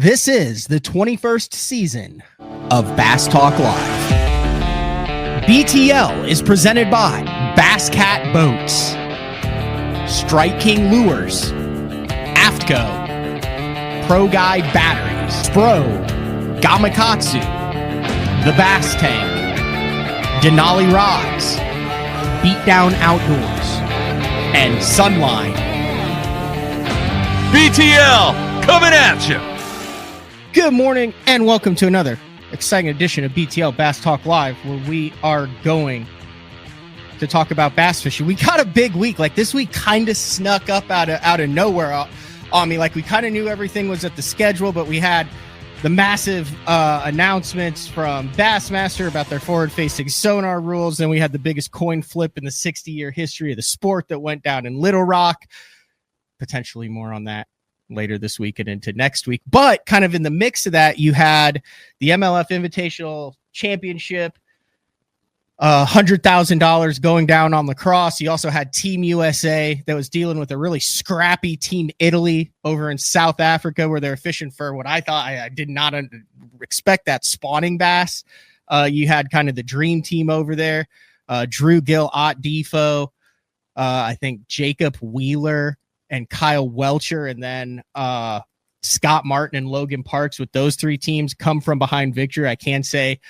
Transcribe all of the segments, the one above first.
This is the 21st season of Bass Talk Live. BTL is presented by Bass Cat Boats, Strike King Lures, AFTCO, Pro Guide Batteries, Spro, Gamakatsu, The Bass Tank, Denali Rods, Beatdown Outdoors, and Sunline. BTL coming at you. Good morning and welcome to another exciting edition of BTL Bass Talk Live, where we are going to talk about bass fishing. We got a big week. Like, this week kind of snuck up out of nowhere on me. Like, we kind of knew everything was at the schedule, but we had the massive announcements from Bassmaster about their forward-facing sonar rules. Then we had the biggest coin flip in the 60-year history of the sport that went down in Little Rock. Potentially more on that later this week and into next week. But kind of in the mix of that, you had the MLF Invitational Championship, $100,000 going down on the Crosse. You also had Team USA that was dealing with a really scrappy Team Italy over in South Africa, where they're fishing for what I thought I did not expect, that spawning bass. You had kind of the dream team over there, Drew Gill, Ott Defo, I think Jacob Wheeler, and Kyle Welcher, and then Scott Martin and Logan Parks. With those three teams come from behind victory. I can say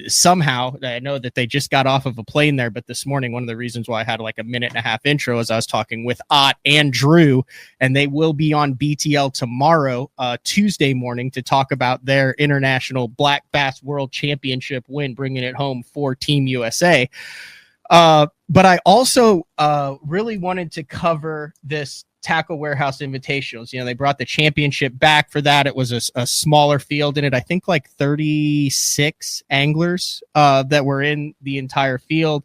somehow, I know that they just got off of a plane there, but this morning, one of the reasons why I had like a minute and a half intro is I was talking with Ott and Drew, and they will be on BTL tomorrow, Tuesday morning, to talk about their international Black Bass World Championship win, bringing it home for Team USA. But I also really wanted to cover this Tackle Warehouse Invitationals. You know, they brought the championship back for that. It was a smaller field in it. I think like 36 anglers that were in the entire field.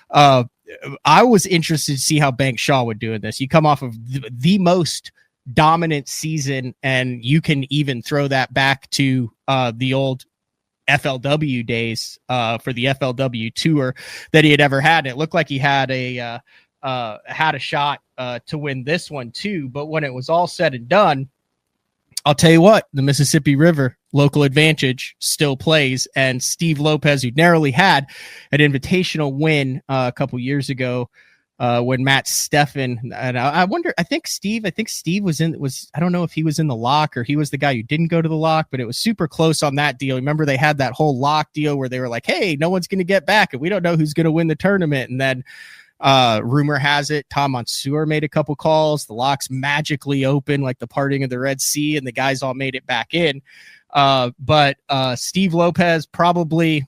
I was interested to see how Bank Shaw would do in this. You come off of the most dominant season, and you can even throw that back to the old FLW days for the FLW tour that he had ever had. And it looked like he had a shot to win this one too. But when it was all said and done, I'll tell you what, the Mississippi River local advantage still plays. And Steve Lopez, who narrowly had an invitational win a couple years ago, when Matt Steffen, and I wonder, I think Steve was I don't know if he was in the lock or he was the guy who didn't go to the lock, but it was super close on that deal. Remember, they had that whole lock deal where they were like, hey, no one's going to get back and we don't know who's going to win the tournament. And then rumor has it Tom Mansour made a couple calls. The locks magically open like the parting of the Red Sea, and the guys all made it back in. But Steve Lopez probably,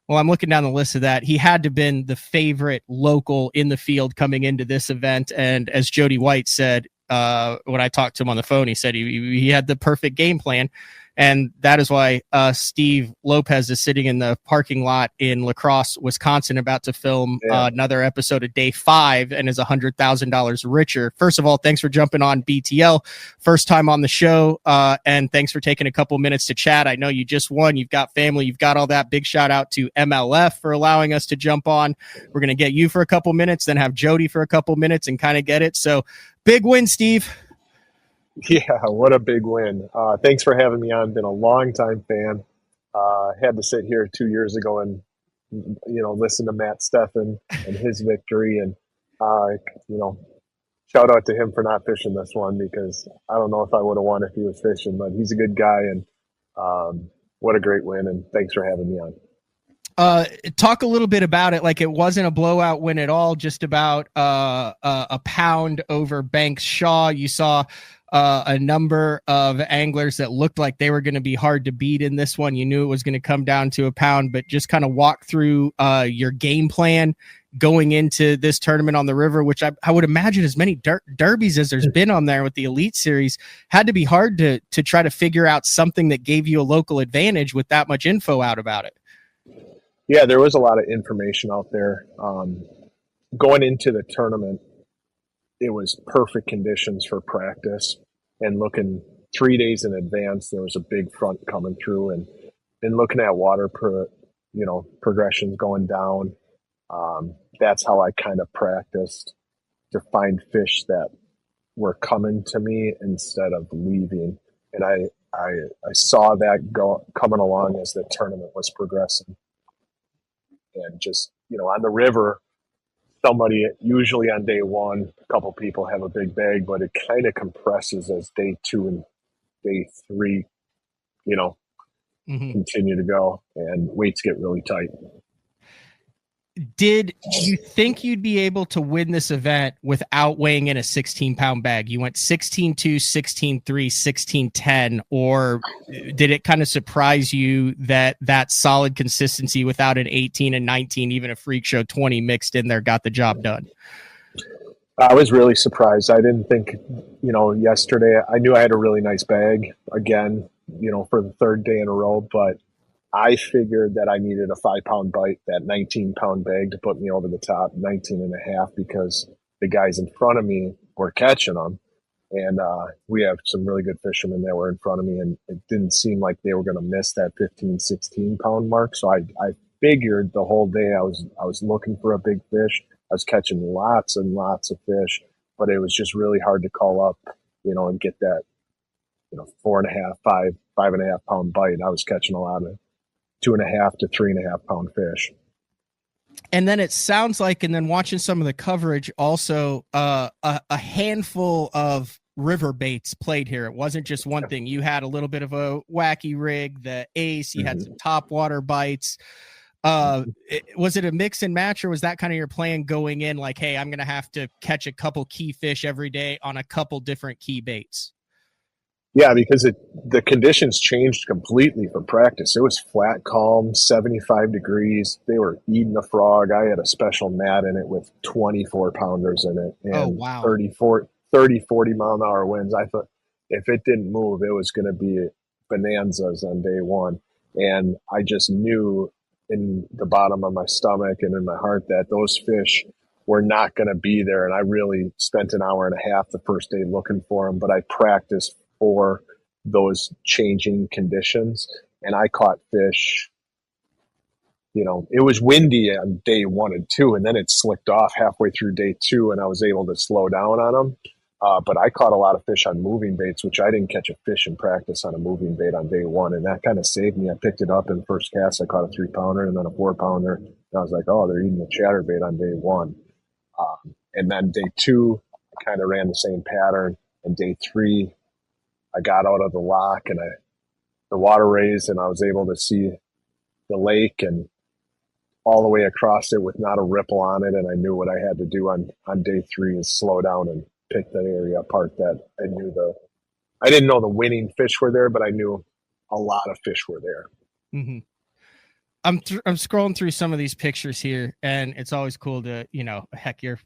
well, I'm looking down the list of that. He had to have been the favorite local in the field coming into this event. And as Jody White said, when I talked to him on the phone, he said he had the perfect game plan. And that is why Steve Lopez is sitting in the parking lot in La Crosse, Wisconsin, about to film another episode of Day 5, and is $100,000 richer. First of all, thanks for jumping on BTL. First time on the show, and thanks for taking a couple minutes to chat. I know you just won. You've got family. You've got all that. Big shout out to MLF for allowing us to jump on. We're going to get you for a couple minutes, then have Jody for a couple minutes and kind of get it. So big win, Steve. Yeah, what a big win. Thanks for having me on. Been a long time fan. Had to sit here 2 years ago and, listen to Matt Steffen and his victory. And, shout out to him for not fishing this one, because I don't know if I would have won if he was fishing, but he's a good guy. And what a great win. And thanks for having me on. Talk a little bit about it. Like, it wasn't a blowout win at all, just about a pound over Bank Shaw. You saw a number of anglers that looked like they were going to be hard to beat in this one. You knew it was going to come down to a pound, but just kind of walk through your game plan going into this tournament on the river, which I would imagine as many derbies as there's been on there with the Elite Series, had to be hard to try to figure out something that gave you a local advantage with that much info out about it. Yeah, there was a lot of information out there. Going into the tournament, it was perfect conditions for practice, and looking 3 days in advance, there was a big front coming through, and looking at water progressions going down. That's how I kind of practiced to find fish that were coming to me instead of leaving. And I saw that coming along as the tournament was progressing. And just, on the river, somebody usually on day one, a couple people have a big bag, but it kind of compresses as day 2 and day 3, continue to go, and weights get really tight. Did you think you'd be able to win this event without weighing in a 16-pound bag? You went 16.2, 16.3, 16.10, or did it kind of surprise you that solid consistency without an 18 and 19, even a freak show 20 mixed in there, got the job done? I was really surprised. I didn't think, yesterday, I knew I had a really nice bag again, for the third day in a row, but I figured that I needed a 5-pound bite, that 19-pound bag, to put me over the top, 19 and a half, because the guys in front of me were catching them. And we have some really good fishermen that were in front of me, and it didn't seem like they were going to miss that 15, 16-pound mark. So I figured the whole day I was looking for a big fish. I was catching lots and lots of fish, but it was just really hard to call up, and get that, 4.5, 5.5 pound bite. I was catching a lot of 2.5 to 3.5 pound fish. And then it sounds like, and then watching some of the coverage, also a handful of river baits played here. It wasn't just one thing. You had a little bit of a wacky rig, the ace, you had some top water bites. Was it a mix and match, or was that kind of your plan going in, like, hey, I'm going to have to catch a couple key fish every day on a couple different key baits? Yeah, because the conditions changed completely for practice. It was flat, calm, 75 degrees. They were eating a frog. I had a special mat in it with 24 pounders in it, and 30, 40 mile an hour winds. I thought if it didn't move, it was going to be bonanzas on day one. And I just knew in the bottom of my stomach and in my heart that those fish were not going to be there. And I really spent an hour and a half the first day looking for them, but I practiced for those changing conditions, and I caught fish. It was windy on day 1 and 2, and then it slicked off halfway through day 2, and I was able to slow down on them. But I caught a lot of fish on moving baits, which I didn't catch a fish in practice on a moving bait on day 1, and that kind of saved me. I picked it up in first cast. I caught a 3-pounder and then a 4-pounder, and I was like, oh, they're eating the chatterbait on day 1. And then day 2, I kind of ran the same pattern, and day 3, I got out of the lock and the water raised, and I was able to see the lake and all the way across it with not a ripple on it. And I knew what I had to do on day 3 is slow down and pick that area apart that I didn't know the winning fish were there, but I knew a lot of fish were there. Mm-hmm. I'm scrolling through some of these pictures here, and it's always cool to, heck, you're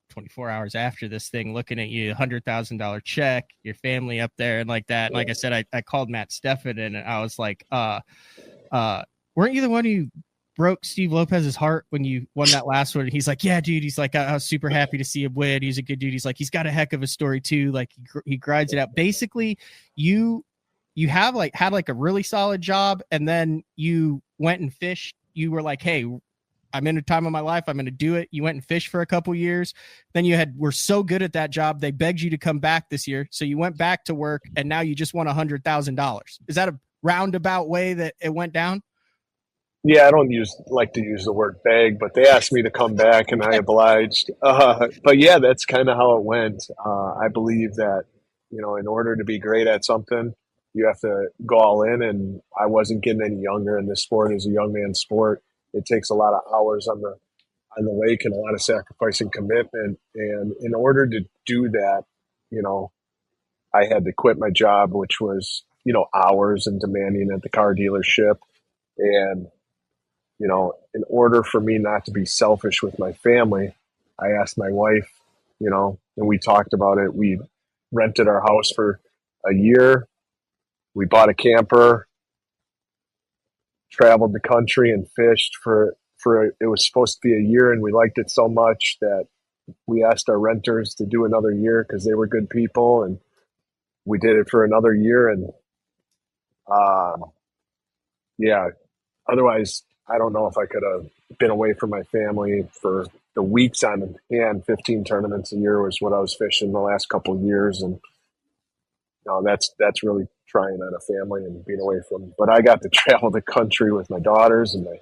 24 hours after this thing, looking at you, $100,000 check, your family up there and like that. And like I said, I called Matt Steffen and I was like, weren't you the one who broke Steve Lopez's heart when you won that last one? And he's like, yeah, dude. He's like, I was super happy to see him win. He's a good dude. He's like, he's got a heck of a story too. Like he grinds it out. Basically, you have had a really solid job, and then you went and fished. You were like, hey, I'm in a time of my life, I'm going to do it. You went and fished for a couple years. Then were so good at that job, they begged you to come back this year. So you went back to work, and now you just won $100,000. Is that a roundabout way that it went down? Yeah, I don't like to use the word beg, but they asked me to come back, and I obliged. But yeah, that's kind of how it went. I believe that, in order to be great at something, you have to go all in, and I wasn't getting any younger, and this sport is a young man's sport. It takes a lot of hours on the lake and a lot of sacrifice and commitment. And in order to do that, I had to quit my job, which was, hours and demanding at the car dealership. And, in order for me not to be selfish with my family, I asked my wife, and we talked about it. We rented our house for a year. We bought a camper, traveled the country and fished for it was supposed to be a year, and we liked it so much that we asked our renters to do another year because they were good people, and we did it for another year. And yeah, otherwise I don't know if I could have been away from my family for the weeks on hand. 15 tournaments a year was what I was fishing the last couple of years, and no, that's really trying on a family and being away from. But I got to travel the country with my daughters and my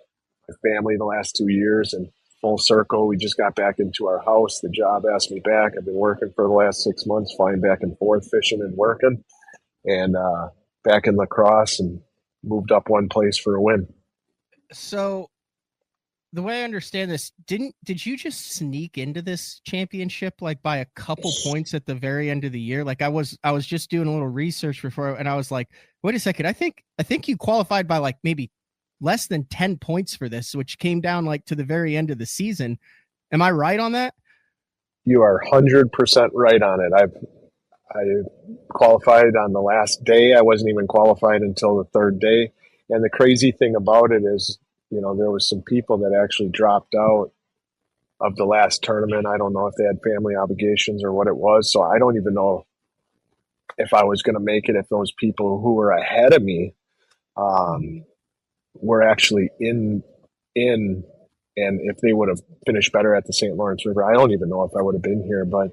family the last 2 years, and full circle. We just got back into our house. The job asked me back. I've been working for the last 6 months, flying back and forth, fishing and working, and back in La Crosse, and moved up one place for a win. So the way I understand this, did you just sneak into this championship like by a couple points at the very end of the year? Like I was just doing a little research before, and I was like, wait a second, I think you qualified by like maybe less than 10 points for this, which came down like to the very end of the season. Am I right on that? You are 100% right on it. I qualified on the last day. I wasn't even qualified until the third day. And the crazy thing about it is, you know, there was some people that actually dropped out of the last tournament. I don't know if they had family obligations or what it was. So I don't even know if I was going to make it, if those people who were ahead of me were actually in, and if they would have finished better at the St. Lawrence River. I don't even know if I would have been here, but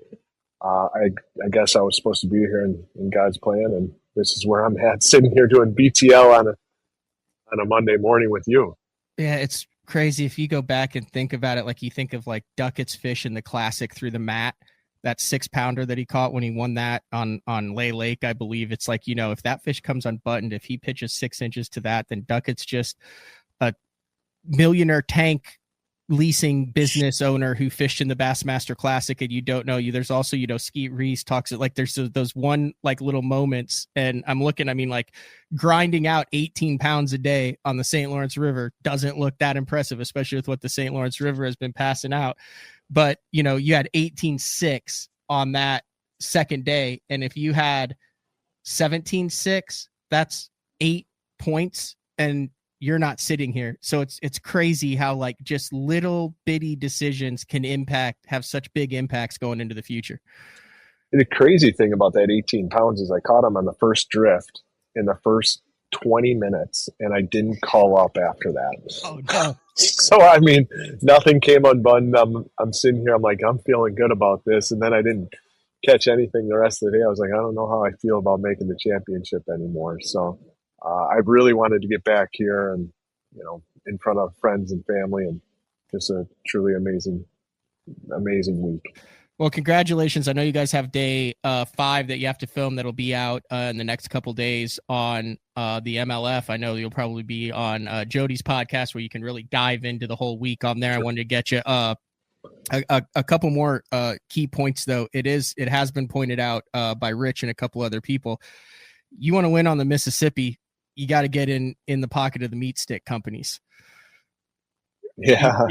I guess I was supposed to be here in God's plan, and this is where I'm at, sitting here doing BTL on a Monday morning with you. Yeah, it's crazy if you go back and think about it. Like you think of like Duckett's fish in the Classic through the mat, that 6-pounder that he caught when he won that on Lay Lake, I believe. It's like, you know, if that fish comes unbuttoned, if he pitches 6 inches to that, then Duckett's just a millionaire tank leasing business owner who fished in the Bassmaster Classic. And you don't know you. There's also, you know, Skeet Reese talks it like there's those one like little moments. And I'm looking, I mean, like grinding out 18 pounds a day on the St. Lawrence River doesn't look that impressive, especially with what the St. Lawrence River has been passing out. But, you know, you had 18.6 on that second day. And if you had 17.6, that's 8 points, and you're not sitting here. So it's crazy how like just little bitty decisions can have such big impacts going into the future. The crazy thing about that 18 pounds is I caught him on the first drift in the first 20 minutes, and I didn't call up after that. Oh, no. So, I mean, nothing came unbuttoned. I'm sitting here. I'm like, I'm feeling good about this. And then I didn't catch anything the rest of the day. I was like, I don't know how I feel about making the championship anymore. So I really wanted to get back here and, you know, in front of friends and family, and just a truly amazing week. Well, congratulations. I know you guys have day 5 that you have to film that'll be out in the next couple days on the MLF. I know you'll probably be on Jody's podcast where you can really dive into the whole week on there. I wanted to get you a couple more key points, though. It has been pointed out by Rich and a couple other people. You want to win on the Mississippi, you got to get in the pocket of the meat stick companies. Yeah,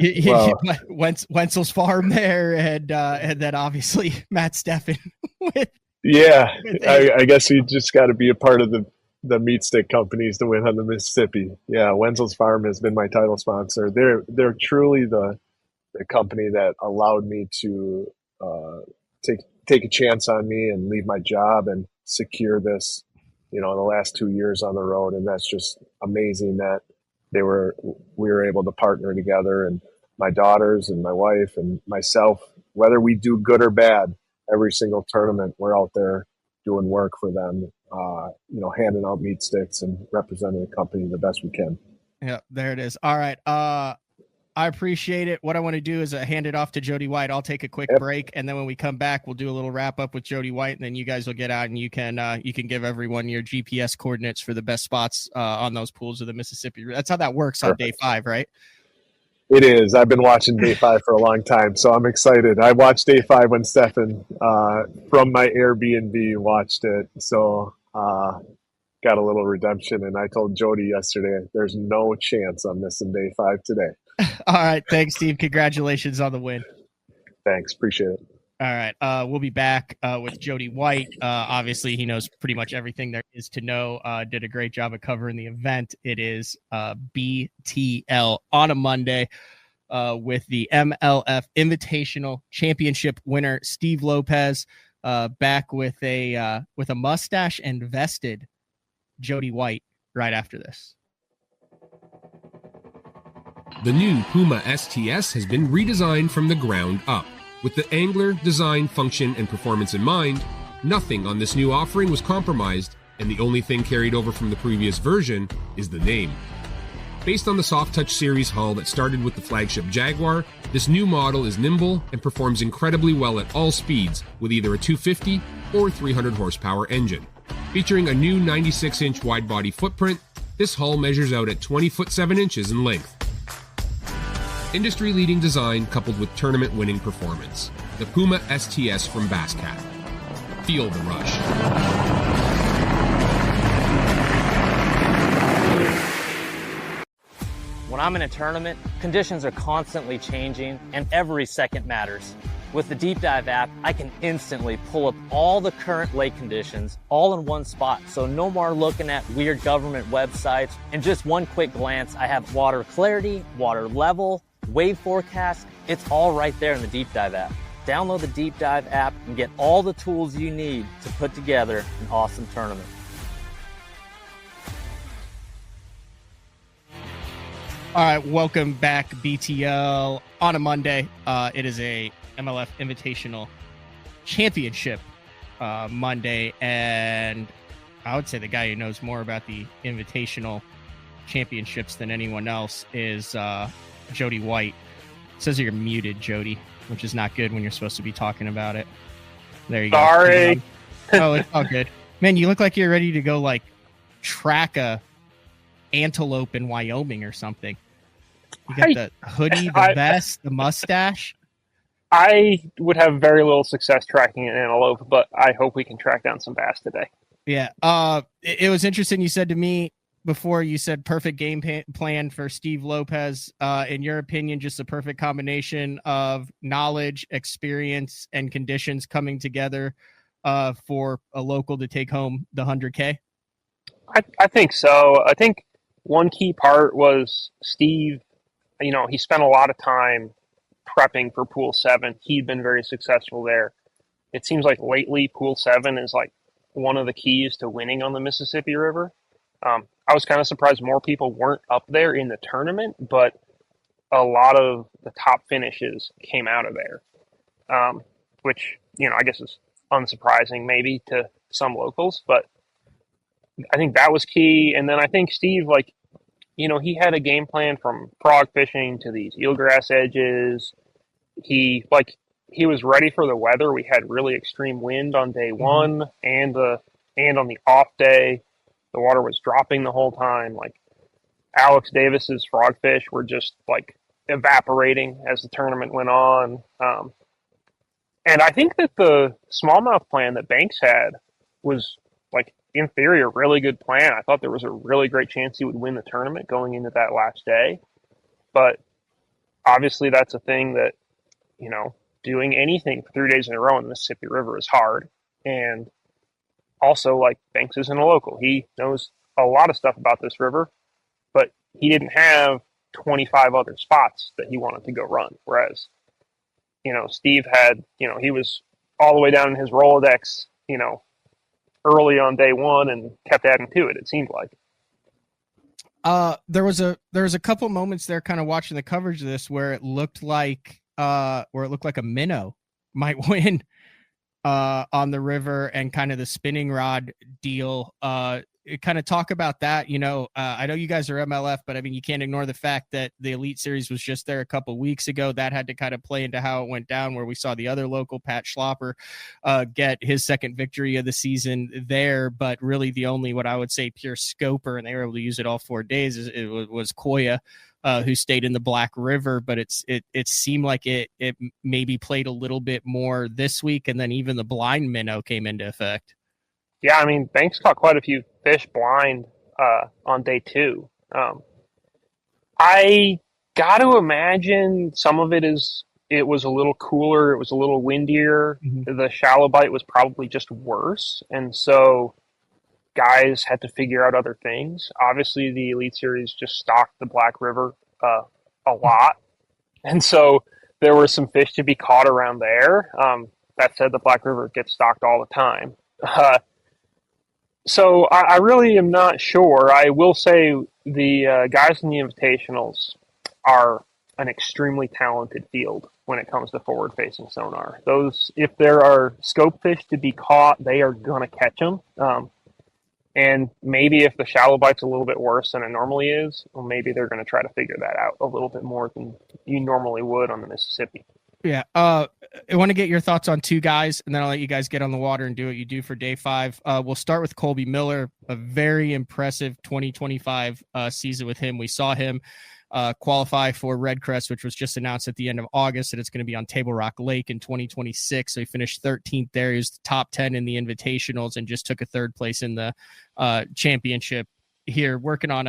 Wenzel's Farm there, and then obviously Matt Steffen. I guess you just got to be a part of the meat stick companies to win on the Mississippi. Yeah, Wenzel's Farm has been my title sponsor. They're truly the company that allowed me to take a chance on me and leave my job and secure this, you know, the last 2 years on the road, and that's just amazing that we were able to partner together, and my daughters and my wife and myself, whether we do good or bad, every single tournament, we're out there doing work for them, you know, handing out meat sticks and representing the company the best we can. Yeah, there it is. All right. I appreciate it. What I want to do is hand it off to Jody White. I'll take a quick break, and then when we come back, we'll do a little wrap up with Jody White, and then you guys will get out and you can give everyone your GPS coordinates for the best spots on those pools of the Mississippi. That's how that works on day 5, right? It is. I've been watching day 5 for a long time, so I'm excited. I watched day 5 when Steffen from my Airbnb watched it, so got a little redemption. And I told Jody yesterday, there's no chance I'm missing day 5 today. All right. Thanks, Steve. Congratulations on the win. Thanks. Appreciate it. All right. We'll be back with Jody White. Obviously, he knows pretty much everything there is to know. Did a great job of covering the event. It is BTL on a Monday with the MLF Invitational Championship winner, Steve Lopez, back with a mustache and vested Jody White right after this. The new Puma STS has been redesigned from the ground up. With the angler, design, function, and performance in mind, Nothing on this new offering was compromised, and the only thing carried over from the previous version is the name. Based on the Soft Touch series hull that started with the flagship Jaguar, this new model is nimble and performs incredibly well at all speeds with either a 250 or 300 horsepower engine. Featuring a new 96-inch wide-body footprint, this hull measures out at 20 foot 7 inches in length. Industry-leading design coupled with tournament-winning performance. The Puma STS from Basscat. Feel the rush. When I'm in a tournament, conditions are constantly changing and every second matters. With the Deep Dive app, I can instantly pull up all the current lake conditions all in one spot. So no more looking at weird government websites. In just one quick glance, I have water clarity, water level, wave forecast. It's all right there in the Deep Dive app. Download the Deep Dive app and get all the tools you need to put together an awesome tournament. All right, welcome back, BTL. On a Monday, it is a MLF Invitational Championship Monday, and I would say the guy who knows more about the Invitational Championships than anyone else is Jody White. It says you're muted, Jody, which is not good when you're supposed to be talking about it. There you go. Sorry. Oh, it's all good. Man, you look like you're ready to go like track a antelope in Wyoming or something. You got the hoodie, the vest, the mustache. I would have very little success tracking an antelope, but I hope we can track down some bass today. Yeah. It was interesting. You said to me before, you said perfect game plan for Steve Lopez. In your opinion, just a perfect combination of knowledge, experience, and conditions coming together for a local to take home the 100K? I think so. I think one key part was Steve, he spent a lot of time prepping for Pool 7. He'd been very successful there. It seems like lately Pool 7 is like one of the keys to winning on the Mississippi River. I was kind of surprised more people weren't up there in the tournament, but a lot of the top finishes came out of there, which, I guess is unsurprising maybe to some locals, but I think that was key. And then I think Steve, he had a game plan from frog fishing to these eelgrass edges. He was ready for the weather. We had really extreme wind on day one and on the off day. The water was dropping the whole time. Like Alex Davis's frogfish were just evaporating as the tournament went on. And I think that the smallmouth plan that Banks had was in theory, a really good plan. I thought there was a really great chance he would win the tournament going into that last day. But obviously that's a thing that, doing anything for 3 days in a row in the Mississippi River is hard. And also, Banks isn't a local. He knows a lot of stuff about this river, but he didn't have 25 other spots that he wanted to go run. Whereas, Steve had, he was all the way down in his Rolodex, early on day one and kept adding to it. It seemed like. There was a couple moments there, kind of watching the coverage of this, where it looked like a minnow might win on the river, and kind of the spinning rod deal. Kind of talk about that. I know you guys are MLF, but I mean, you can't ignore the fact that the Elite Series was just there a couple weeks ago. That had to kind of play into how it went down, where we saw the other local, Pat Schlopper, get his second victory of the season there. But really the only, what I would say, pure scoper, and they were able to use it all 4 days, was Koya, who stayed in the Black River. But it seemed like it maybe played a little bit more this week, and then even the blind minnow came into effect. Yeah, I mean, Banks caught quite a few fish blind on day two. I got to imagine some of it was a little cooler. It was a little windier. Mm-hmm. The shallow bite was probably just worse. And so guys had to figure out other things. Obviously, the Elite Series just stocked the Black River a lot. And so there were some fish to be caught around there. That said, the Black River gets stocked all the time. So I really am not sure. I will say the guys in the Invitationals are an extremely talented field. when it comes to forward-facing sonar. Those, if there are scope fish to be caught, they are going to catch them. And maybe if the shallow bite's a little bit worse than it normally is, well, maybe they're going to try to figure that out a little bit more than you normally would on the Mississippi. Yeah. I want to get your thoughts on two guys, and then I'll let you guys get on the water and do what you do for day 5. We'll start with Colby Miller, a very impressive 2025 season with him. We saw him qualify for Red Crest, which was just announced at the end of August, and it's going to be on Table Rock Lake in 2026. So he finished 13th there. He was the top 10 in the invitationals and just took a 3rd place in the championship here, working on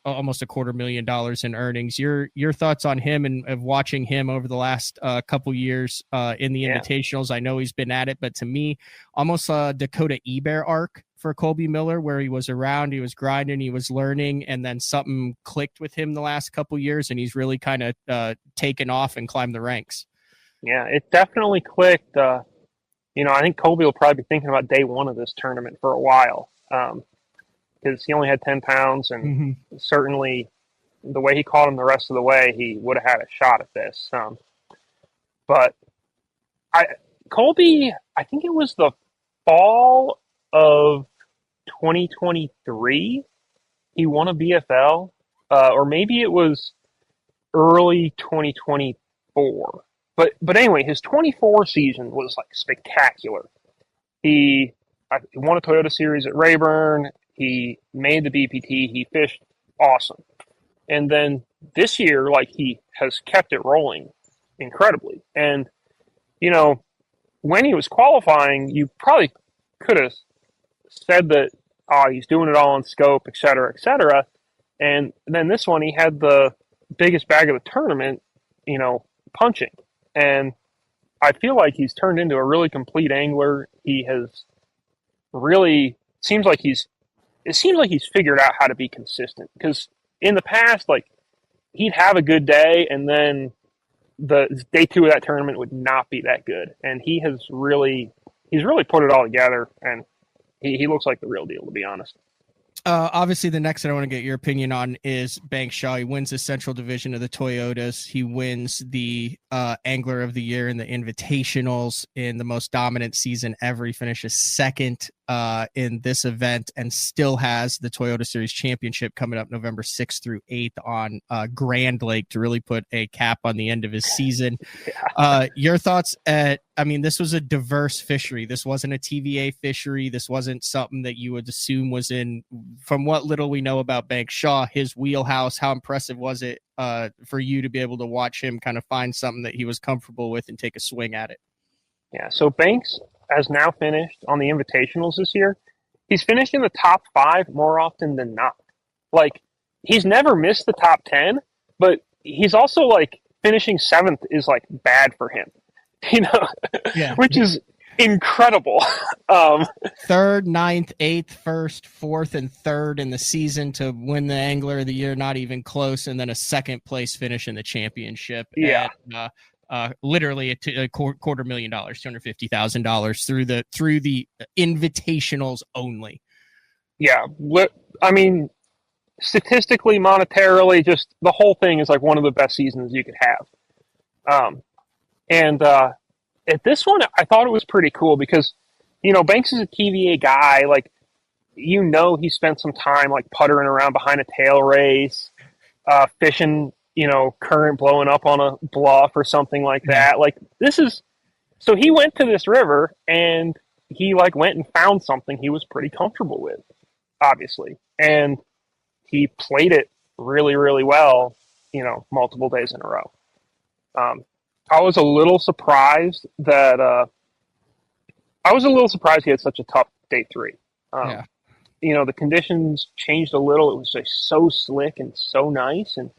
almost $250,000 in earnings. Your thoughts on him and of watching him over the last couple years in the invitationals? I know he's been at it, but to me, almost a Dakota Eber arc for Colby Miller, where he was around, he was grinding, he was learning, and then something clicked with him the last couple years, and he's really kind of taken off and climbed the ranks. Yeah, it definitely clicked. I think Colby will probably be thinking about day 1 of this tournament for a while, because he only had 10 pounds, and certainly the way he caught him the rest of the way, he would have had a shot at this. But Colby, I think it was the fall of 2023, he won a BFL, or maybe it was early 2024. But anyway, his 24 season was like spectacular. He won a Toyota Series at Rayburn. He made the BPT. He fished awesome. And then this year, like, he has kept it rolling incredibly. And, when he was qualifying, you probably could have said that, he's doing it all on scope, et cetera, et cetera. And then this one, he had the biggest bag of the tournament, punching. And I feel like he's turned into a really complete angler. He has really, it seems like he's figured out how to be consistent. Because in the past, like, he'd have a good day, and then the day 2 of that tournament would not be that good. And he's really put it all together, and he looks like the real deal, to be honest. Obviously, the next that I want to get your opinion on is Banks Shaw. He wins the Central Division of the Toyotas. He wins the Angler of the Year in the Invitationals in the most dominant season ever. He finishes 2nd in this event and still has the Toyota Series Championship coming up November 6th through 8th on Grand Lake to really put a cap on the end of his season. Your thoughts this was a diverse fishery. This wasn't a TVA fishery. This wasn't something that you would assume was in, from what little we know about Banks Shaw, his wheelhouse. How impressive was it for you to be able to watch him kind of find something that he was comfortable with and take a swing at it? Yeah, so Banks has now finished on the invitationals this year. He's finished in the top 5 more often than not. Like, he's never missed the top 10, but he's also, like, finishing 7th is, like, bad for him, which is incredible. 3rd, 9th, 8th, 1st, 4th, and 3rd in the season to win the Angler of the Year, not even close, and then a 2nd place finish in the championship. Yeah. And, literally a $250,000, $250,000 through the invitationals only. Yeah. I mean, statistically, monetarily, just the whole thing is like one of the best seasons you could have. And at this one, I thought it was pretty cool because, Banks is a TVA guy. Like, he spent some time like puttering around behind a tail race, fishing, current blowing up on a bluff or something like that. Like, so he went to this river and he like went and found something he was pretty comfortable with, obviously. And he played it really, really well, multiple days in a row. I was a little surprised he had such a tough day 3. The conditions changed a little. It was just so slick and so nice, and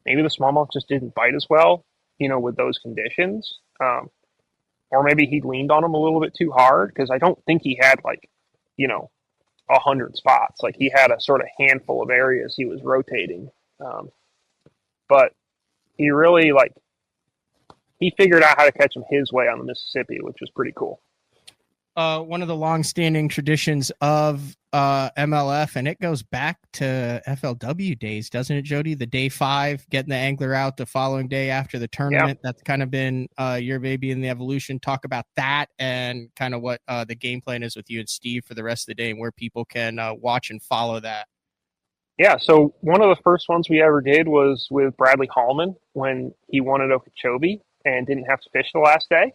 maybe the smallmouth just didn't bite as well, with those conditions. Or maybe he leaned on them a little bit too hard, because I don't think he had 100 spots. Like, he had a sort of handful of areas he was rotating. But he really he figured out how to catch them his way on the Mississippi, which was pretty cool. one of the long-standing traditions of MLF, and it goes back to FLW days, doesn't it, Jody? The day 5, getting the angler out the following day after the tournament. Yep. That's kind of been your baby in the evolution. Talk about that and kind of what the game plan is with you and Steve for the rest of the day and where people can watch and follow that. Yeah, so one of the first ones we ever did was with Bradley Hallman when he won at Okeechobee and didn't have to fish the last day.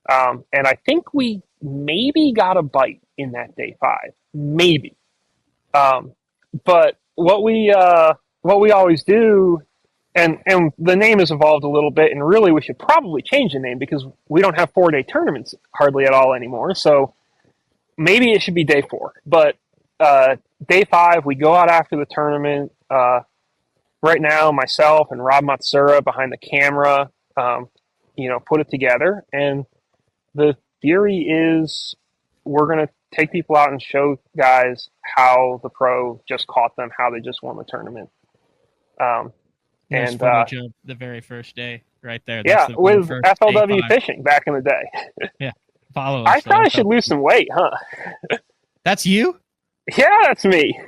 And I think we maybe got a bite in that day 5, maybe. But what we always do, and the name has evolved a little bit, and really we should probably change the name because we don't have 4-day tournaments hardly at all anymore. So maybe it should be day 4. But day 5, we go out after the tournament. Right now, myself and Rob Matsura behind the camera, put it together. And the theory is we're going to take people out and show guys how the pro just caught them, how they just won the tournament. And footage of the very first day right there. That's with FLW fishing back in the day. Yeah. Follow us. I probably should lose some weight, huh? That's you? Yeah, that's me.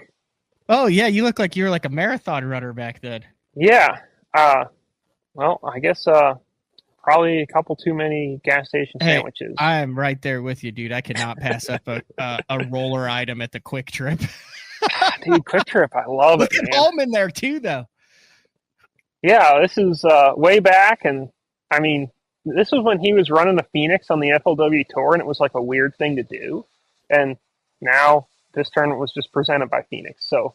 Oh, yeah. You look like you were like a marathon runner back then. Yeah. Well, I guess probably a couple too many gas station sandwiches. I am right there with you, dude. I cannot pass up a roller item at the Quick Trip. Dude, Quick Trip. I love it. Look at Holman there, too, though. Yeah, this is way back. And, I mean, this was when he was running the Phoenix on the FLW Tour, and it was like a weird thing to do. And now this tournament was just presented by Phoenix. So,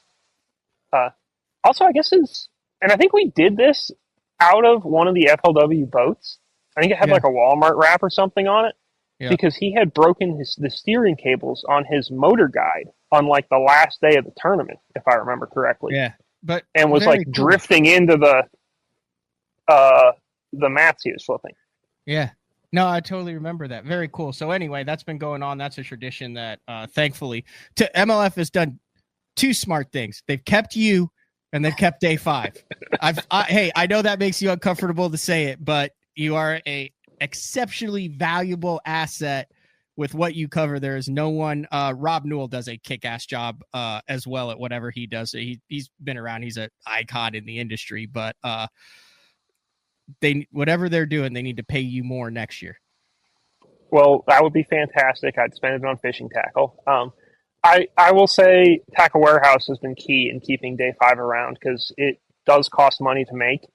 also, I guess and I think we did this out of one of the FLW boats. I think it had like a Walmart wrap or something on it because he had broken the steering cables on his motor guide on like the last day of the tournament, if I remember correctly. Yeah, and was like drifting into the mats he was flipping. Yeah. No, I totally remember that. Very cool. So anyway, that's been going on. That's a tradition that thankfully MLF has done 2 smart things. They've kept you and they've kept day 5. Hey, I know that makes you uncomfortable to say it, but you are a exceptionally valuable asset with what you cover. There is no one. Rob Newell does a kick-ass job as well at whatever he does. He's been around. He's an icon in the industry, but whatever they're doing, they need to pay you more next year. Well, that would be fantastic. I'd spend it on fishing tackle. I will say Tackle Warehouse has been key in keeping day 5 around because it does cost money to make.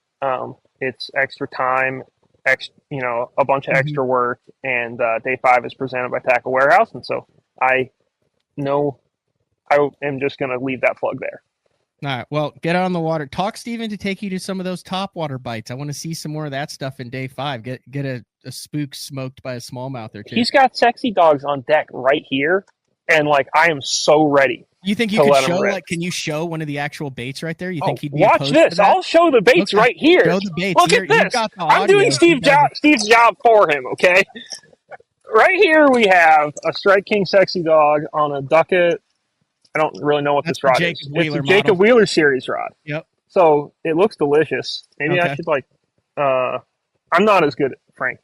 It's extra time, a bunch of extra work, and day 5 is presented by Tackle Warehouse, and so I know I am just going to leave that plug there. All right, well, get on the water. Talk Steven to take you to some of those top water bites. I want to see some more of that stuff in day 5. Get a spook smoked by a smallmouth or 2. He's got sexy dogs on deck right here, and like I am so ready. You think you could show can you show one of the actual baits right there? You think he'd be watch this? I'll show the baits right here. Show the baits. Look at this. I'm doing Steve's job for him, okay? Right here we have a Strike King sexy dog on a Ducket. I don't really know what this rod is. It's a Jacob Wheeler series rod. Yep. So it looks delicious. Maybe I should I'm not as good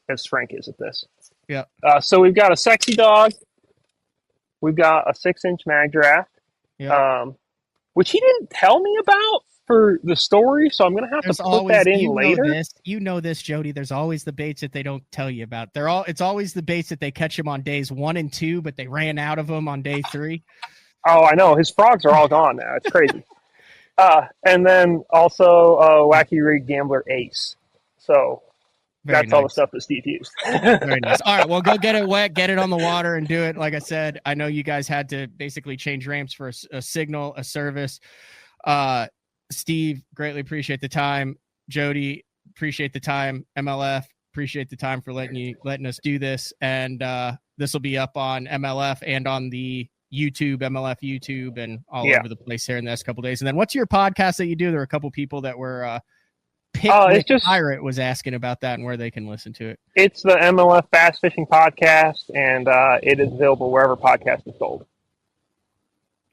as Frank is at this. Yeah. So we've got a sexy dog. We've got a 6-inch mag draft. Yep. Which he didn't tell me about for the story, so I'm going to have to put that in later. You know this, Jody. There's always the baits that they don't tell you about. It's always the baits that they catch them on days 1 and 2, but they ran out of them on day 3. Oh, I know. His frogs are all gone now. It's crazy. And then also Wacky Rig Gambler Ace. So that's all the stuff that Steve used. Very nice. All right, well, go get it wet, get it on the water, and do it. Like I said, I know you guys had to basically change ramps for a signal, a service. Steve, greatly appreciate the time. Jody, appreciate the time. MLF, appreciate the time for letting us do this. And this will be up on MLF and on the YouTube, MLF YouTube, and all over the place here in the next couple of days. And then what's your podcast that you do? There are a couple people that were Pirate was asking about that and where they can listen to it. It's the MLF Bass Fishing Podcast, and it is available wherever podcast is sold.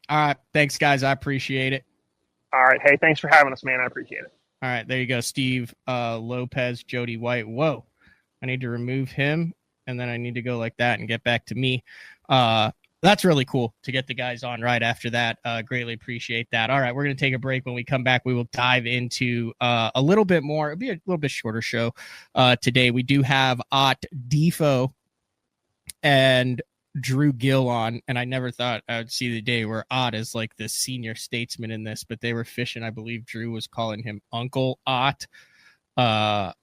All right. Thanks, guys. I appreciate it. All right. Hey, thanks for having us, man. I appreciate it. All right. There you go. Steve Lopez, Jody White. Whoa. I need to remove him and then I need to go like that and get back to me. That's really cool to get the guys on right after that. Greatly appreciate that. All right, we're going to take a break. When we come back, we will dive into a little bit more. It'll be a little bit shorter show today. We do have Ott Defo and Drew Gill on, and I never thought I would see the day where Ott is like the senior statesman in this, but they were fishing. I believe Drew was calling him Uncle Ott. Yeah.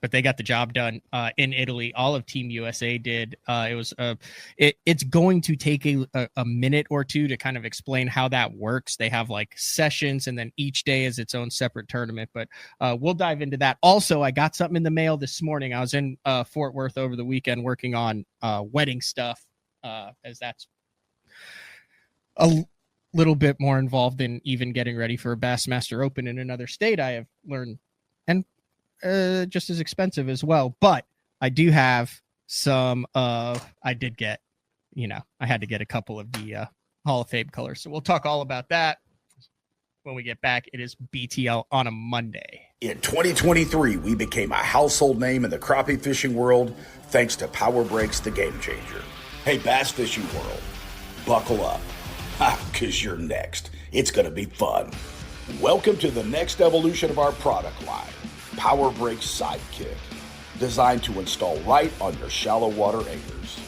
But they got the job done in Italy. All of Team USA did. It's going to take a minute or two to kind of explain how that works. They have like sessions, and then each day is its own separate tournament. But we'll dive into that. Also, I got something in the mail this morning. I was in Fort Worth over the weekend working on wedding stuff, as that's a little bit more involved than even getting ready for a Bassmaster Open in another state. I have learned, and just as expensive as well. But I do have some I did get, I had to get a couple of the Hall of Fame colors. So we'll talk all about that when we get back. It is BTL on a Monday. In 2023, we became a household name in the crappie fishing world thanks to Power Breaks, the game changer. Hey, bass fishing world, buckle up, because you're next. It's going to be fun. Welcome to the next evolution of our product line. Power Breaks Sidekick, designed to install right on your shallow water acres.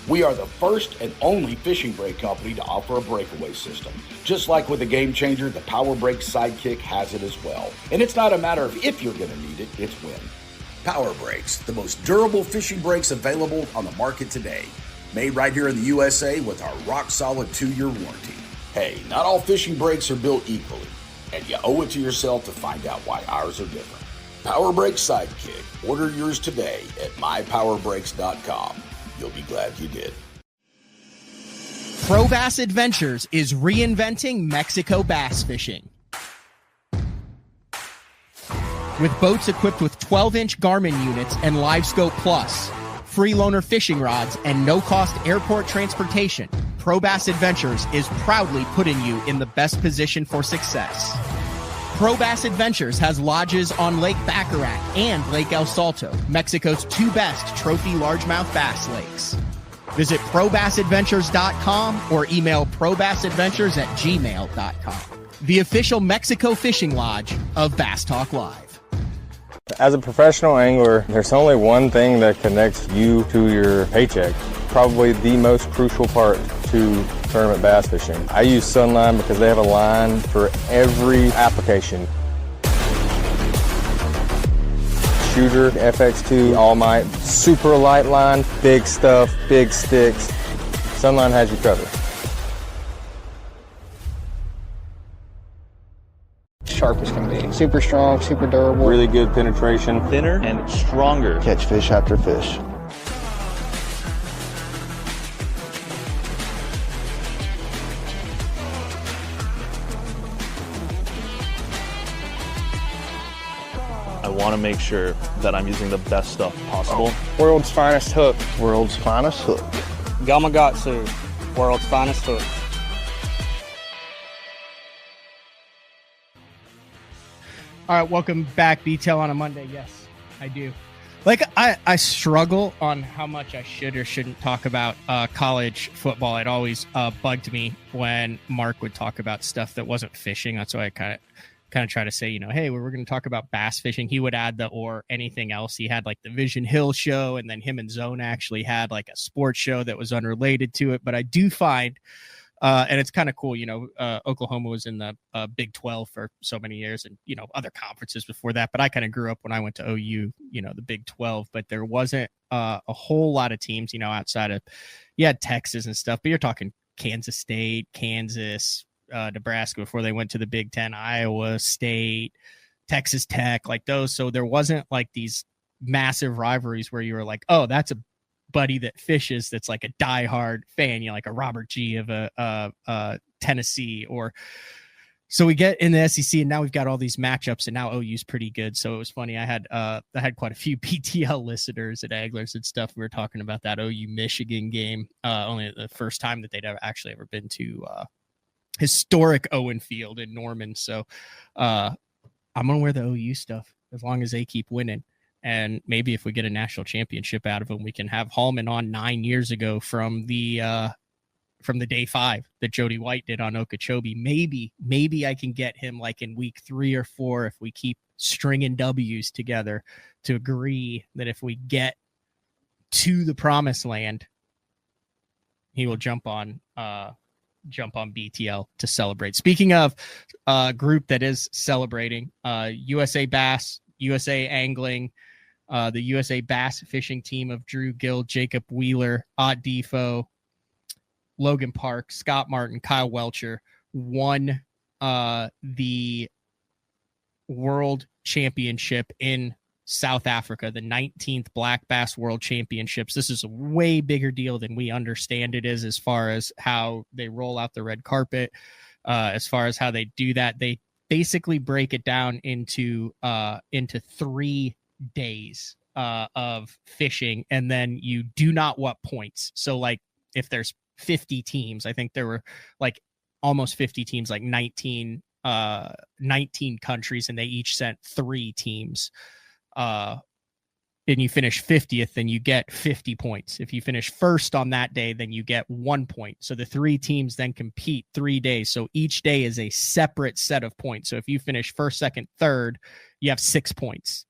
We are the first and only fishing brake company to offer a breakaway system. Just like with the Game Changer, the Power Breaks Sidekick has it as well. And it's not a matter of if you're going to need it, it's when. Power Breaks, the most durable fishing brakes available on the market today. Made right here in the USA with our rock-solid 2-year warranty. Hey, not all fishing brakes are built equally, and you owe it to yourself to find out why ours are different. Power Breaks Sidekick. Order yours today at mypowerbrakes.com. You'll be glad you did. Pro Bass Adventures is reinventing Mexico bass fishing. With boats equipped with 12-inch Garmin units and LiveScope Plus, free loaner fishing rods, and no-cost airport transportation, Pro Bass Adventures is proudly putting you in the best position for success. Pro Bass Adventures has lodges on Lake Baccarat and Lake El Salto, Mexico's 2 best trophy largemouth bass lakes. Visit probassadventures.com or email probassadventures@gmail.com. The official Mexico fishing lodge of Bass Talk Live. As a professional angler, there's only one thing that connects you to your paycheck. Probably the most crucial part to tournament bass fishing. I use Sunline because they have a line for every application. Shooter, FX2, All Might, super light line, big stuff, big sticks. Sunline has you covered. Sharp as can be. Super strong, super durable. Really good penetration. Thinner and stronger. Catch fish after fish. I want to make sure that I'm using the best stuff possible. World's finest hook. World's finest hook. Gamakatsu. World's finest hook. All right, welcome back. BTL on a Monday. Yes, I do. Like, I struggle on how much I should or shouldn't talk about college football. It always bugged me when Mark would talk about stuff that wasn't fishing. That's why I kind of try to say, hey, we're going to talk about bass fishing. He would add the or anything else. He had like the Vision Hill show, and then him and Zone actually had like a sports show that was unrelated to it. But I do find, and it's kind of cool, Oklahoma was in the Big 12 for so many years, and, other conferences before that. But I kind of grew up when I went to OU, the Big 12, but there wasn't a whole lot of teams, outside of, Texas and stuff, but you're talking Kansas State, Kansas, Nebraska before they went to the Big 10, Iowa State, Texas Tech, like those. So there wasn't like these massive rivalries where you were like, oh, that's a buddy that fishes that's like a diehard fan, like a Robert G of a Tennessee. Or so we get in the SEC, and now we've got all these matchups, and now OU's pretty good. So it was funny. I had quite a few PTL listeners and anglers and stuff. We were talking about that OU Michigan game, only the first time that they'd actually ever been to historic Owen Field in Norman. So I'm gonna wear the OU stuff as long as they keep winning. And maybe if we get a national championship out of him, we can have Hallman on 9 years ago from the day 5 that Jody White did on Okeechobee. Maybe I can get him like in week 3 or 4 if we keep stringing W's together to agree that if we get to the promised land, he will jump on BTL to celebrate. Speaking of a group that is celebrating, USA Bass, USA Angling, the USA Bass Fishing team of Drew Gill, Jacob Wheeler, Ott Defo, Logan Park, Scott Martin, Kyle Welcher won the World Championship in South Africa, the 19th Black Bass World Championships. This is a way bigger deal than we understand it is, as far as how they roll out the red carpet, as far as how they do that. They basically break it down into 3 days of fishing, and then you do not want points. So like if there's 50 teams, I think there were like almost 50 teams, like 19 countries, and they each sent 3 teams. And you finish 50th, then you get 50 points. If you finish first on that day, then you get 1 point. So the 3 teams then compete 3 days. So each day is a separate set of points. So if you finish first, second, third, you have 6 points.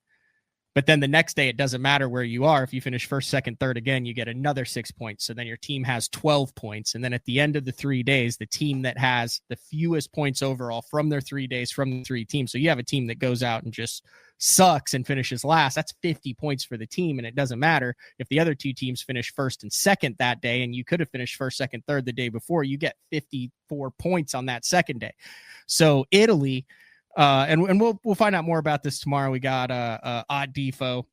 But then the next day, it doesn't matter where you are. If you finish first, second, third again, you get another 6 points. So then your team has 12 points. And then at the end of the 3 days, the team that has the fewest points overall from their 3 days from the 3 teams. So you have a team that goes out and just sucks and finishes last. That's 50 points for the team. And it doesn't matter if the other 2 teams finish first and second that day, and you could have finished first, second, third the day before, you get 54 points on that second day. So Italy, and we'll find out more about this tomorrow. We got Ott Defo,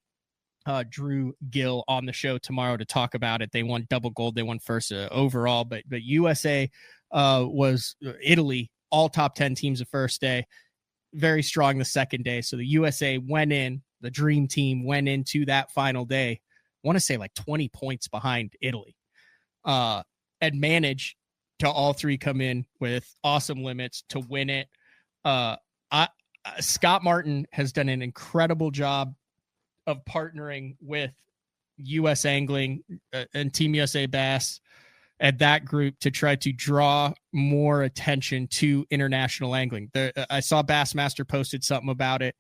Drew Gill on the show tomorrow to talk about it. They won double gold. They won first overall, but USA was Italy, all top 10 teams the first day, very strong the second day. So the USA went in, the dream team went into that final day, I want to say like 20 points behind Italy, and managed to all 3 come in with awesome limits to win it. Scott Martin has done an incredible job of partnering with US Angling and Team USA Bass and that group to try to draw more attention to international angling. I saw Bassmaster posted something about it.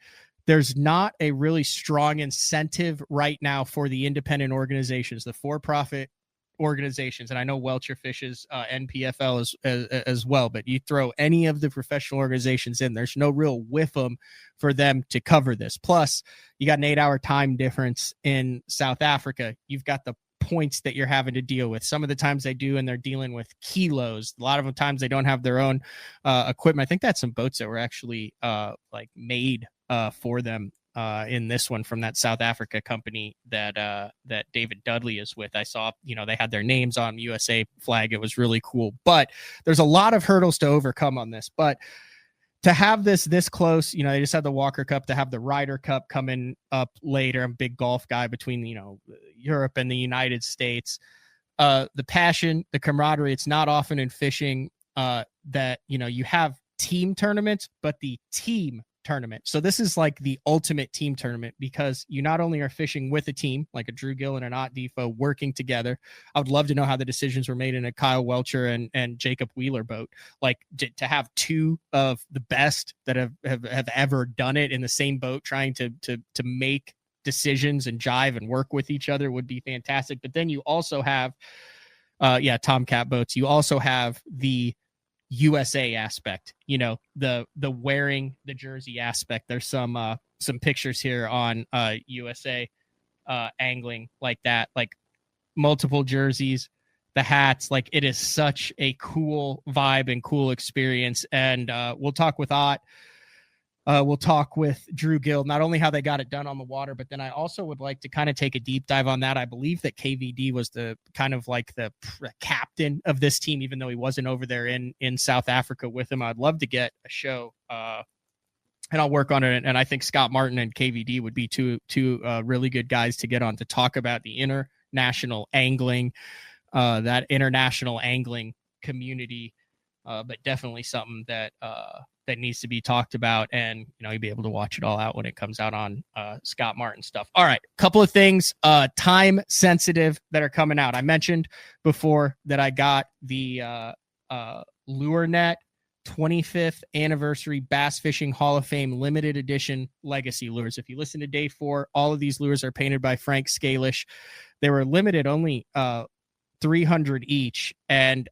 There's not a really strong incentive right now for the independent organizations, the for-profit organizations, and I know Welcher fishes NPFL as well, but you throw any of the professional organizations in, there's no real whiffum for them to cover this. Plus, you got an 8-hour time difference in South Africa. You've got the points that you're having to deal with. Some of the times they do, and they're dealing with kilos. A lot of the times they don't have their own equipment. I think that's some boats that were actually like made for them in this one from that South Africa company that David Dudley is with. I saw, they had their names on USA flag. It was really cool, but there's a lot of hurdles to overcome on this. But to have this close, they just had the Walker Cup, to have the Ryder Cup coming up later. I'm a big golf guy between, Europe and the United States. The passion, the camaraderie, it's not often in fishing that, you have team tournaments, but the team tournament. So this is like the ultimate team tournament, because you not only are fishing with a team like a Drew Gill and an Ott Defo working together. I would love to know how the decisions were made in a Kyle Welcher and Jacob Wheeler boat, like to have 2 of the best that have ever done it in the same boat, trying to make decisions and jive and work with each other would be fantastic. But then you also have Tomcat boats. You also have the USA aspect, the wearing the jersey aspect. There's some pictures here on USA angling like that, like multiple jerseys, the hats. Like, it is such a cool vibe and cool experience. And we'll talk with Ott. We'll talk with Drew Gill, not only how they got it done on the water, but then I also would like to kind of take a deep dive on that. I believe that KVD was the kind of like the captain of this team, even though he wasn't over there in South Africa with him. I'd love to get a show, and I'll work on it. And I think Scott Martin and KVD would be two really good guys to get on to talk about the international angling, that international angling community but definitely something that that needs to be talked about, and you'll be able to watch it all out when it comes out on Scott Martin stuff. All right, a couple of things time sensitive that are coming out. I mentioned before that I got the LureNet 25th anniversary Bass Fishing Hall of Fame limited edition legacy lures. If you listen to day 4, all of these lures are painted by Frank Scalish. They were limited only 300 each, and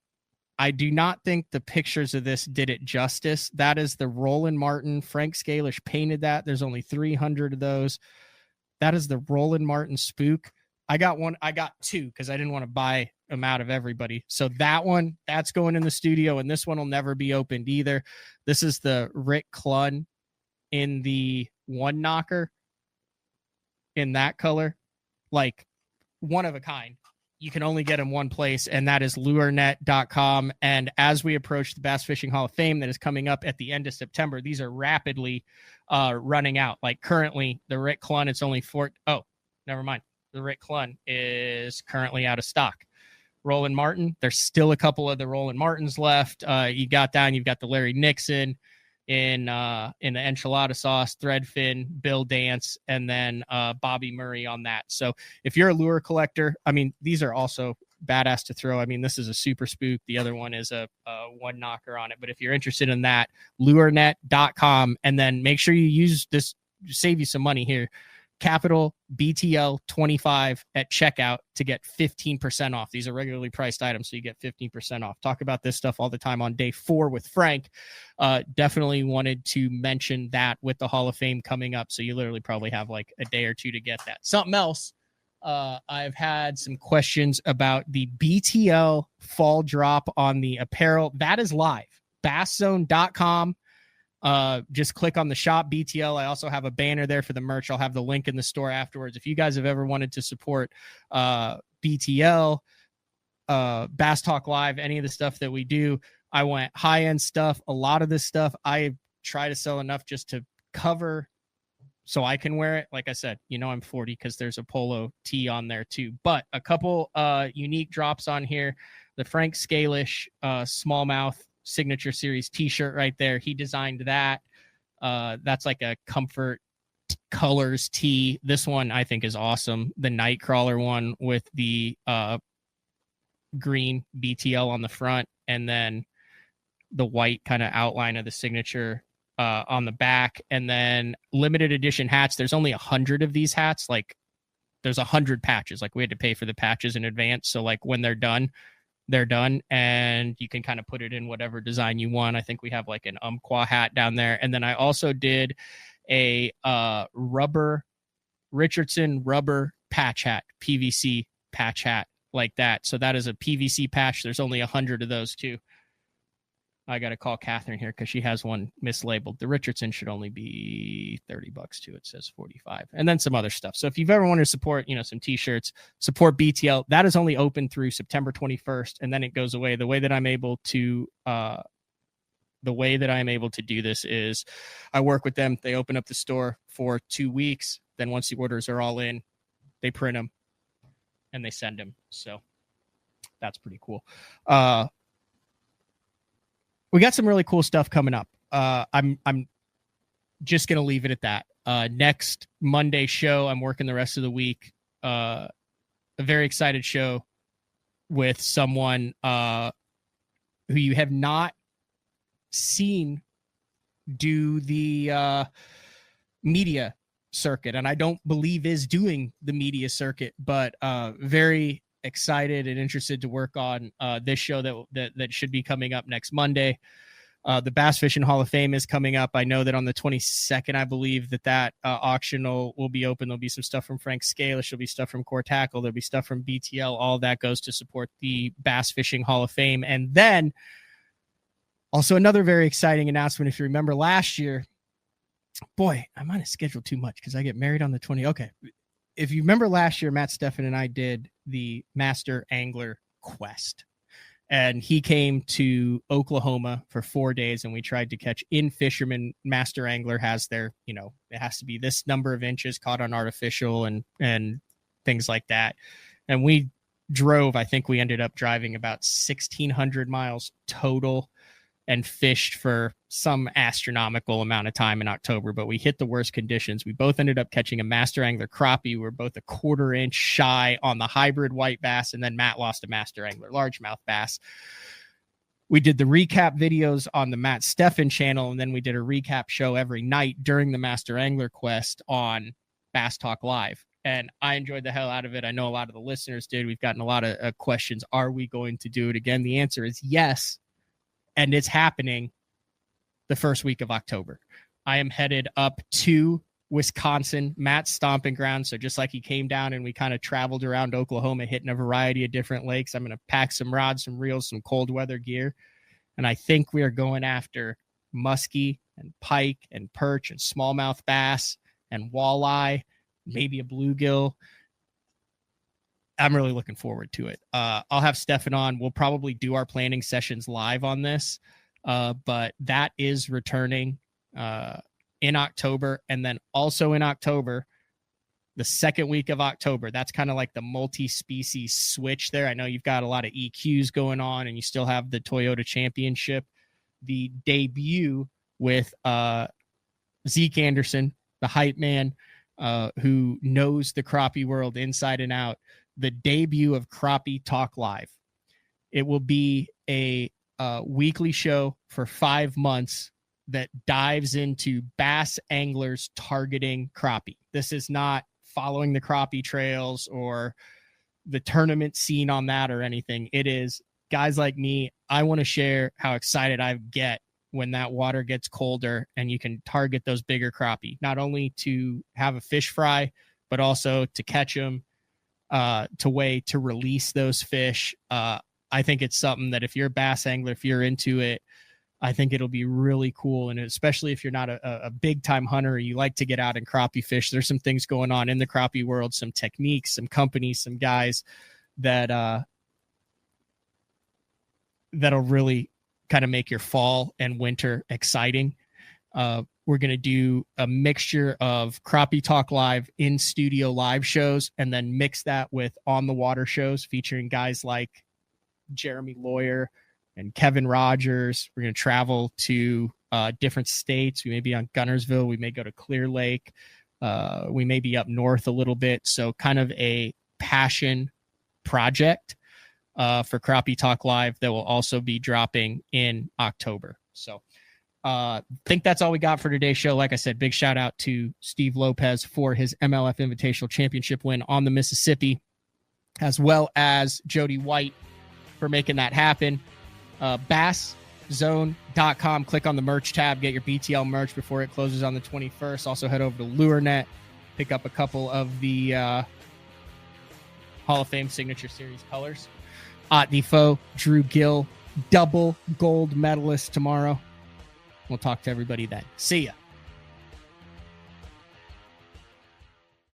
I do not think the pictures of this did it justice. That is the Roland Martin. Frank Scalish painted that. There's only 300 of those. That is the Roland Martin Spook. I got 2 because I didn't want to buy them out of everybody. So that one, that's going in the studio, and this one will never be opened either. This is the Rick Clunn in the one knocker in that color, like one of a kind. You can only get them one place, and that is lurenet.com. And as we approach the Bass Fishing Hall of Fame that is coming up at the end of September, these are rapidly running out. Like currently, the Rick Clunn, it's only never mind. The Rick Clunn is currently out of stock. Roland Martin, there's still a couple of the Roland Martins left. You've got the Larry Nixon in the enchilada sauce, Threadfin, Bill Dance, and then Bobby Murray on that. So if you're a lure collector, I mean, these are also badass to throw. I mean, this is a super spook. The other one is a one knocker on it. But if you're interested in that, lurenet.com, and then make sure you use this, save you some money here. Capital BTL 25 at checkout to get 15% off. These are regularly priced items, so you get 15% off. Talk about this stuff all the time on day 4 with Frank. Definitely wanted to mention that with the Hall of Fame coming up. So you literally probably have like a day or two to get that. Something else. I've had some questions about the BTL fall drop on the apparel. That is live. BassZone.com. Just click on the shop BTL. I also have a banner there for the merch. I'll have the link in the store afterwards. If you guys have ever wanted to support BTL, Bass Talk Live, any of the stuff that we do, I want high-end stuff. A lot of this stuff I try to sell enough just to cover so I can wear it. Like I said, I'm 40 because there's a polo tee on there too. But a couple unique drops on here. The Frank Scalish smallmouth signature series t-shirt right there. He designed that. That's like a comfort colors tee. This one I think is awesome. The Nightcrawler one with the green BTL on the front, and then the white kind of outline of the signature on the back. And then limited edition hats. There's only 100 of these hats. Like there's 100 patches. Like we had to pay for the patches in advance. So like when they're done, and you can kind of put it in whatever design you want. I think we have like an Umpqua hat down there. And then I also did a Richardson rubber patch hat, PVC patch hat like that. So that is a PVC patch. There's only 100 of those too. I got to call Catherine here because she has one mislabeled. The Richardson should only be $30 too. It says 45, and then some other stuff. So if you've ever wanted to support, some t-shirts, support BTL. That is only open through September 21st, and then it goes away. The way that I'm able to do this is I work with them. They open up the store for 2 weeks. Then once the orders are all in, they print them and they send them. So that's pretty cool. We got some really cool stuff coming up. I'm just going to leave it at that. Next Monday show, I'm working the rest of the week. A very excited show with someone who you have not seen do the media circuit, and I don't believe is doing the media circuit, but very excited and interested to work on this show that should be coming up next Monday. The Bass Fishing Hall of Fame is coming up. I know that on the 22nd, I believe that auction will be open. There'll be some stuff from Frank Scalish. There'll be stuff from Core Tackle. There'll be stuff from BTL. All that goes to support the Bass Fishing Hall of Fame. And then also another very exciting announcement. If you remember last year, boy, I might have scheduled too much because I get married on the 20th. Okay. If you remember last year, Matt Steffen and I did the Master Angler Quest, and he came to Oklahoma for 4 days, and we tried to catch in fishermen. Master Angler has their, it has to be this number of inches caught on artificial and things like that. And we drove, I think we ended up driving about 1,600 miles total and fished for some astronomical amount of time in October, but we hit the worst conditions. We both ended up catching a master angler crappie. We were both a 1/4 inch shy on the hybrid white bass, and then Matt lost a master angler largemouth bass. We did the recap videos on the Matt Steffen channel, and then we did a recap show every night during the Master Angler Quest on Bass Talk Live. And I enjoyed the hell out of it. I know a lot of the listeners did. We've gotten a lot of questions. Are we going to do it again? The answer is yes. And it's happening the first week of October. I am headed up to Wisconsin, Matt's stomping ground. So just like he came down and we kind of traveled around Oklahoma, hitting a variety of different lakes, I'm going to pack some rods, some reels, some cold weather gear. And I think we are going after muskie and pike and perch and smallmouth bass and walleye, maybe a bluegill. I'm really looking forward to it. I'll have Stefan on. We'll probably do our planning sessions live on this, but that is returning in October. And then also in October, the second week of October, that's kind of like the multi-species switch there. I know you've got a lot of EQs going on and you still have the Toyota Championship. The debut with Zeke Anderson, the hype man, who knows the crappie world inside and out. The debut of Crappie Talk Live. It will be a weekly show for 5 months that dives into bass anglers targeting crappie. This is not following the crappie trails or the tournament scene on that or anything. It is guys like me. I want to share how excited I get when that water gets colder and you can target those bigger crappie, not only to have a fish fry, but also to catch them, to release those fish. I think it's something that if you're a bass angler, if you're into it, I think it'll be really cool. And especially if you're not a big time hunter, you like to get out and crappie fish. There's some things going on in the crappie world, some techniques, some companies, some guys that, that'll really kind of make your fall and winter exciting. We're going to do a mixture of Crappie Talk Live in studio live shows, and then mix that with on the water shows featuring guys like Jeremy Lawyer and Kevin Rogers. We're going to travel to different states. We may be on Gunnersville. We may go to Clear Lake. We may be up north a little bit. So kind of a passion project for Crappie Talk Live that will also be dropping in October. So think that's all we got for today's show. Like I said, big shout out to Steve Lopez for his MLF Invitational Championship win on the Mississippi, as well as Jody White for making that happen. BassZone.com. Click on the merch tab. Get your BTL merch before it closes on the 21st. Also head over to LureNet. Pick up a couple of the Hall of Fame Signature Series colors. Defoe, Drew Gill, double gold medalist tomorrow. We'll talk to everybody then. See ya.